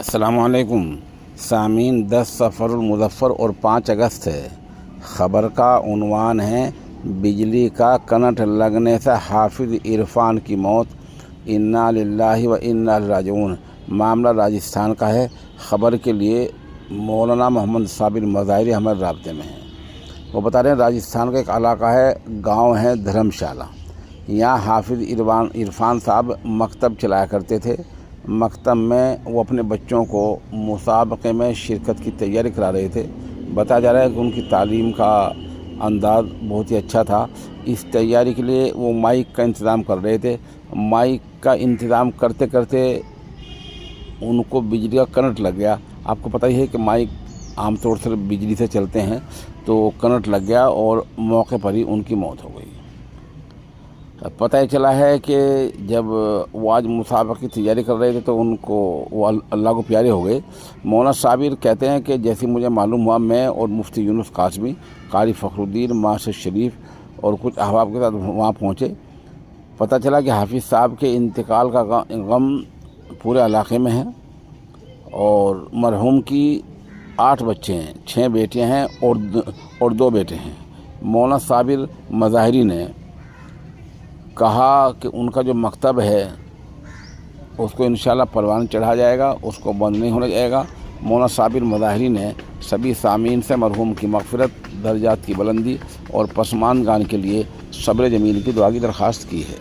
अस्सलामु अलैकुम सामीन। 10 सफ़र मुज़फ़्फ़र और 5 अगस्त है। ख़बर का उन्वान है बिजली का करंट लगने से हाफिज़ इरफान की मौत, इन्ना लिल्लाहि व इन्ना इलैहि राजिऊन। मामला राजस्थान का है। ख़बर के लिए मौलाना मोहम्मद साबिर मज़ाहिरी हमारे राब्ते में हैं। वो बता रहे हैं राजस्थान का एक इलाका है, गांव है धर्मशाला। यहाँ हाफिज़ इरफान साहब मकतब चलाया करते थे। मकतब में वो अपने बच्चों को मुसाबक़े में शिरकत की तैयारी करा रहे थे। बताया जा रहा है कि उनकी तालीम का अंदाज़ बहुत ही अच्छा था। इस तैयारी के लिए वो माइक का इंतज़ाम कर रहे थे। माइक का इंतज़ाम करते करते उनको बिजली का करंट लग गया। आपको पता ही है कि माइक आमतौर से बिजली से चलते हैं, तो करंट लग गया और मौके पर ही उनकी मौत हो गई। पता ही चला है कि जब वो आज मुसाबक़े की तैयारी कर रहे थे तो उनको वो अल्लाह को प्यारे हो गए। मौलाना साबिर कहते हैं कि जैसे मुझे मालूम हुआ, मैं और मुफ्ती यूनुस कासमी, कारी फ़खरुद्दीन, माशर शरीफ और कुछ अहबाब के साथ वहाँ पहुँचे। पता चला कि हाफिज़ साहब के इंतकाल का गम पूरे इलाके में है और मरहूम की 8 बच्चे हैं, 6 बेटियाँ हैं और 2 बेटे हैं। मौलाना साबिर मज़ाहिरी ने कहा कि उनका जो मकतब है उसको इंशाअल्लाह परवान चढ़ा जाएगा, उसको बंद नहीं होने जाएगा। मौलाना साबिर मज़ाहिरी ने सभी सामीन से मरहूम की मग़फ़िरत, दर्जात की बुलंदी और पसमानगान के लिए सब्र जमील की दुआ की दरख्वास्त की है।